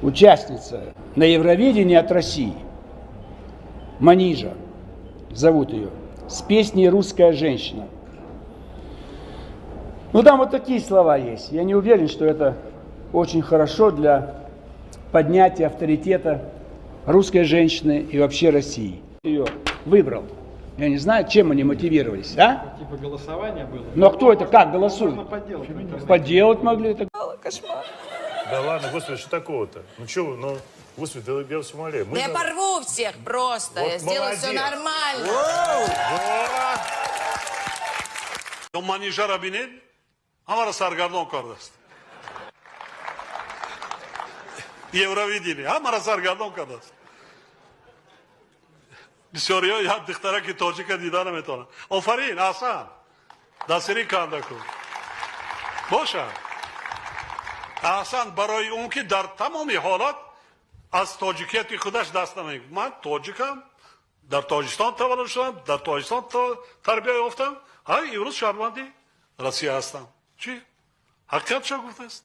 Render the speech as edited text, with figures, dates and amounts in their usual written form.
участница на Евровидении от России, Манижа, зовут ее, с песней «Русская женщина». Ну, там вот такие слова есть. Я не уверен, что это очень хорошо для поднятия авторитета русской женщины и вообще России. Ее выбрал. Я не знаю, чем они мотивировались, а? Типа голосование было. Ну, а кто это, как голосует? Можно подделать. Подделать могли это. Кошмар. Да ладно, господи, что такого-то? Ну что вы, ну, господи, да я вас умоляю. Да я порву всех просто, Вот я сделаю все молодец. нормально. До Манижа Рабинин, амара саргардон кардаст. Евровидение, амара саргардон кардаст. بسیاری ها یاد دختره که تاجیک دیدن نمیتونن. آفرین احسن دستری کنده کن باشه احسن برای اون که در تمام حالات از تاجیکیت خودش دست نمیگه. من تاجیکم در تاجیکستان تولد شدم در تاجیکستان تربیت یافتم های امروز شهروندی روسیه هستم چی حقیقت چه گفته است